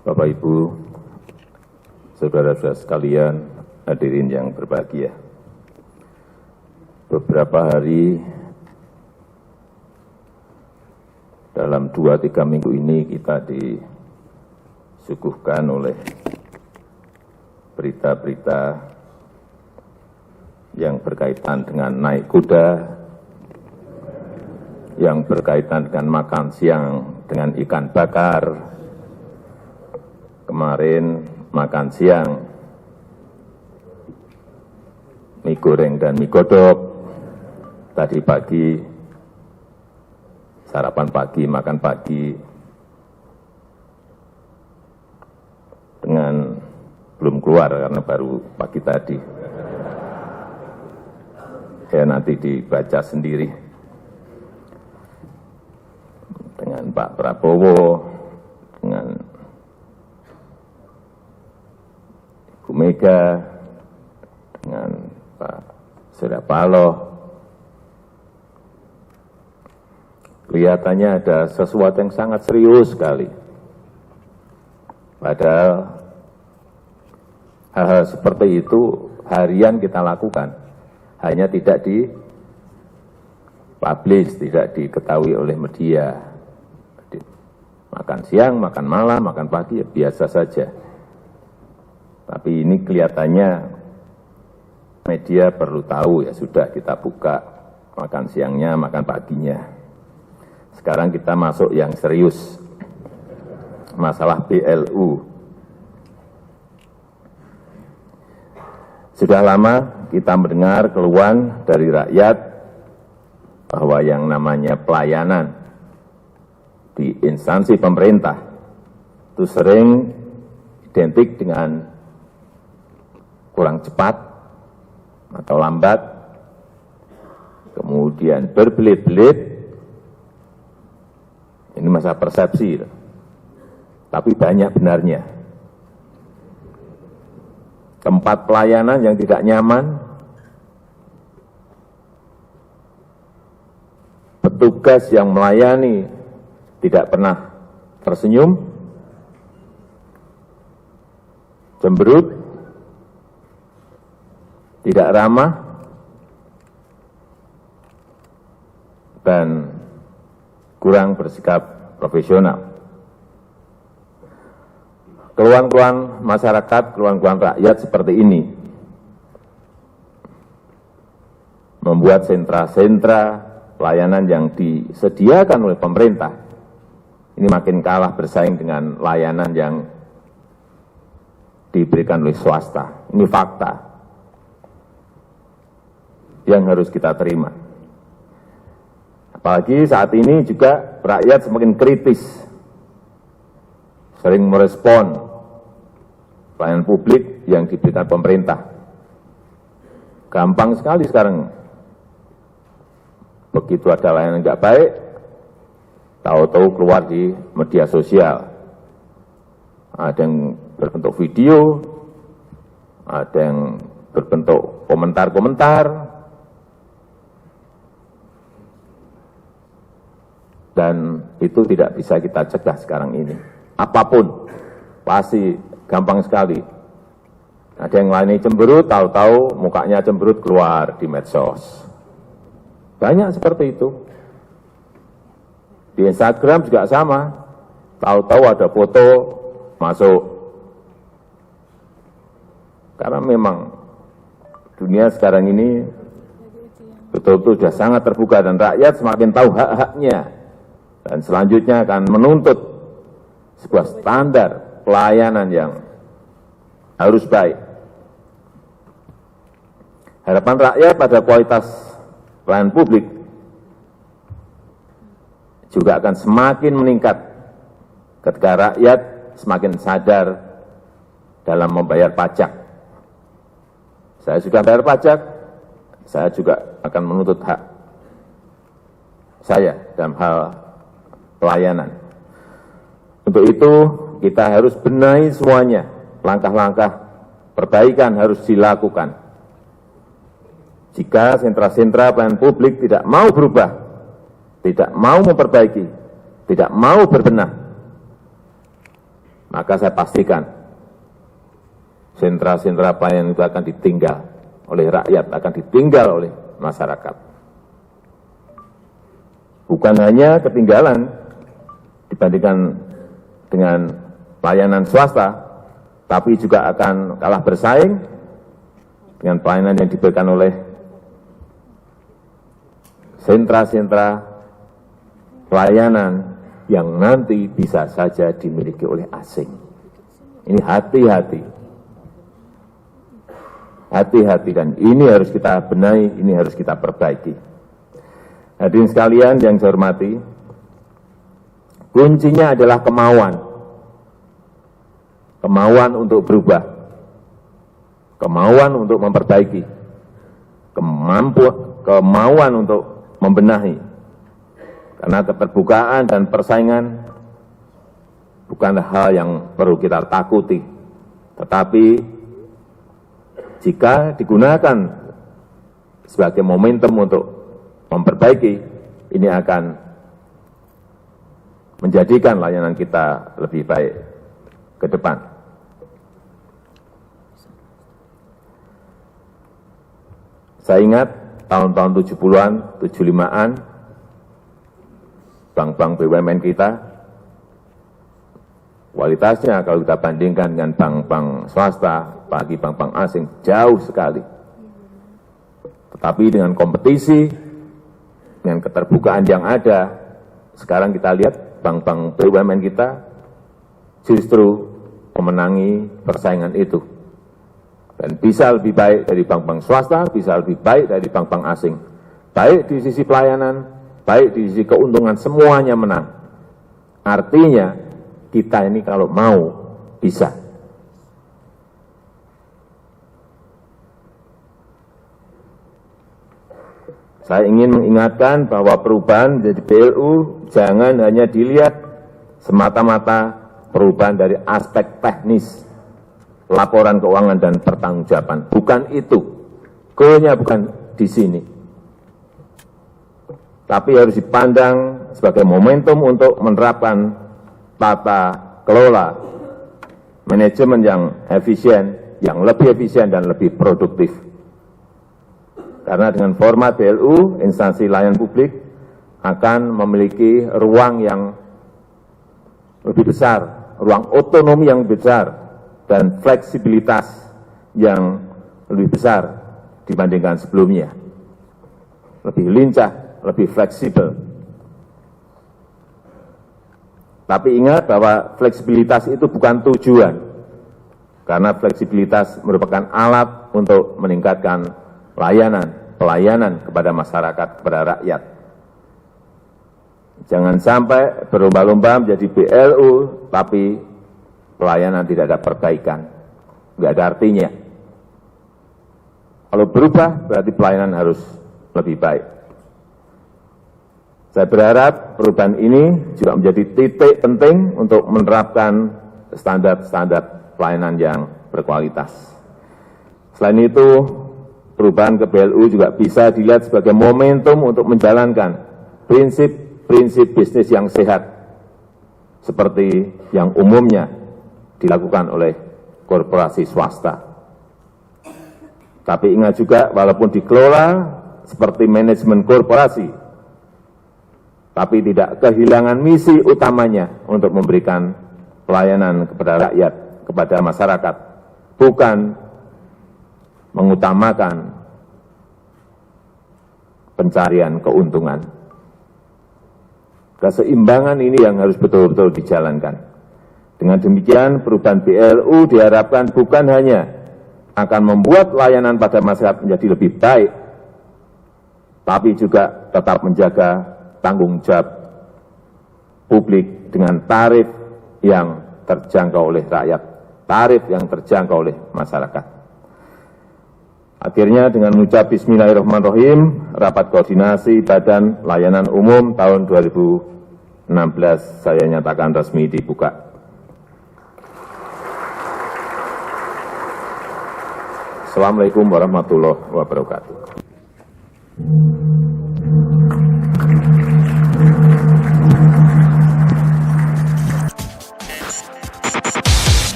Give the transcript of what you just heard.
Bapak Ibu, saudara-saudara sekalian, hadirin yang berbahagia. Beberapa hari dalam 2-3 minggu ini kita disuguhkan oleh berita-berita yang berkaitan dengan naik kuda, yang berkaitan dengan makan siang dengan ikan bakar. Kemarin makan siang mie goreng dan mie godok. Tadi pagi sarapan pagi, makan pagi dengan belum keluar karena baru pagi tadi. Ya nanti dibaca sendiri. Dengan Pak Prabowo, dengan Ibu Mega, dengan Pak Surya Paloh. Kelihatannya ada sesuatu yang sangat serius sekali. Padahal hal-hal seperti itu harian kita lakukan. Hanya tidak dipublish, tidak diketahui oleh media. Makan siang, makan malam, makan pagi, ya biasa saja. Tapi ini kelihatannya media perlu tahu, ya sudah kita buka makan siangnya, makan paginya. Sekarang kita masuk yang serius, masalah BLU. Sudah lama kita mendengar keluhan dari rakyat bahwa yang namanya pelayanan di instansi pemerintah itu sering identik dengan kurang cepat atau lambat, kemudian berbelit-belit. Ini masalah persepsi, tapi banyak benarnya. Tempat pelayanan yang tidak nyaman, petugas yang melayani tidak pernah tersenyum, cemberut, tidak ramah, dan kurang bersikap profesional. Keluhan-keluhan masyarakat, keluhan-keluhan rakyat seperti ini membuat sentra-sentra pelayanan yang disediakan oleh pemerintah ini makin kalah bersaing dengan layanan yang diberikan oleh swasta. Ini fakta yang harus kita terima. Apalagi saat ini juga rakyat semakin kritis, sering merespon pelayanan publik yang diberikan pemerintah. Gampang sekali sekarang, begitu ada layanan nggak baik, tahu-tahu keluar di media sosial. Ada yang berbentuk video, ada yang berbentuk komentar-komentar, dan itu tidak bisa kita cegah sekarang ini. Apapun, pasti gampang sekali. Ada yang lainnya cemberut, tahu-tahu mukanya cemberut keluar di medsos. Banyak seperti itu. Di Instagram juga sama, tahu-tahu ada foto masuk. Karena memang dunia sekarang ini betul-betul sudah sangat terbuka dan rakyat semakin tahu hak-haknya. Dan selanjutnya akan menuntut sebuah standar pelayanan yang harus baik. Harapan rakyat pada kualitas pelayanan publik juga akan semakin meningkat ketika rakyat semakin sadar dalam membayar pajak. Saya sudah bayar pajak, saya juga akan menuntut hak saya dalam hal pelayanan. Untuk itu kita harus benahi semuanya, langkah-langkah perbaikan harus dilakukan. Jika sentra-sentra pelayanan publik tidak mau berubah, tidak mau memperbaiki, tidak mau berbenah, maka saya pastikan sentra-sentra pelayanan itu akan ditinggal oleh rakyat, akan ditinggal oleh masyarakat. Bukan hanya ketinggalan dibandingkan dengan pelayanan swasta, tapi juga akan kalah bersaing dengan pelayanan yang diberikan oleh sentra-sentra pelayanan yang nanti bisa saja dimiliki oleh asing. Ini hati-hati. Hati-hati, dan ini harus kita benahi, ini harus kita perbaiki. Hadirin sekalian yang saya hormati, kuncinya adalah kemauan. Kemauan untuk berubah. Kemauan untuk memperbaiki. Kemauan untuk membenahi. Karena keterbukaan dan persaingan bukanlah hal yang perlu kita takuti. Tetapi jika digunakan sebagai momentum untuk memperbaiki, ini akan menjadikan layanan kita lebih baik ke depan. Saya ingat tahun-tahun 70-an, 75-an, bank-bank BUMN kita, kualitasnya kalau kita bandingkan dengan bank-bank swasta, apalagi bank-bank asing, jauh sekali. Tetapi dengan kompetisi, dengan keterbukaan yang ada, sekarang kita lihat bank-bank BUMN kita justru memenangi persaingan itu. Dan bisa lebih baik dari bank-bank swasta, bisa lebih baik dari bank-bank asing. Baik di sisi pelayanan, baik di sisi keuntungan, semuanya menang. Artinya, kita ini kalau mau, bisa. Saya ingin mengingatkan bahwa perubahan menjadi BLU jangan hanya dilihat semata-mata perubahan dari aspek teknis, laporan keuangan dan pertanggungjawaban. Bukan itu. Goalnya bukan di sini. Tapi harus dipandang sebagai momentum untuk menerapkan tata kelola manajemen yang efisien, yang lebih efisien dan lebih produktif. Karena dengan format BLU, instansi layanan publik akan memiliki ruang yang lebih besar, ruang otonomi yang besar, dan fleksibilitas yang lebih besar dibandingkan sebelumnya. Lebih lincah, lebih fleksibel. Tapi ingat bahwa fleksibilitas itu bukan tujuan, karena fleksibilitas merupakan alat untuk meningkatkan pelayanan kepada masyarakat, kepada rakyat. Jangan sampai berlomba-lomba menjadi BLU, tapi pelayanan tidak ada perbaikan, nggak ada artinya. Kalau berubah, berarti pelayanan harus lebih baik. Saya berharap perubahan ini juga menjadi titik penting untuk menerapkan standar-standar pelayanan yang berkualitas. Selain itu, perubahan ke BLU juga bisa dilihat sebagai momentum untuk menjalankan prinsip-prinsip bisnis yang sehat, seperti yang umumnya dilakukan oleh korporasi swasta. Tapi ingat juga, walaupun dikelola seperti manajemen korporasi, tapi tidak kehilangan misi utamanya untuk memberikan pelayanan kepada rakyat, kepada masyarakat, bukan mengutamakan pencarian keuntungan. Keseimbangan ini yang harus betul-betul dijalankan. Dengan demikian, perubahan BLU diharapkan bukan hanya akan membuat layanan pada masyarakat menjadi lebih baik, tapi juga tetap menjaga tanggung jawab publik dengan tarif yang terjangkau oleh rakyat, tarif yang terjangkau oleh masyarakat. Akhirnya dengan mengucap bismillahirrahmanirrahim, rapat koordinasi Badan Layanan Umum tahun 2016 saya nyatakan resmi dibuka. Assalamualaikum warahmatullahi wabarakatuh.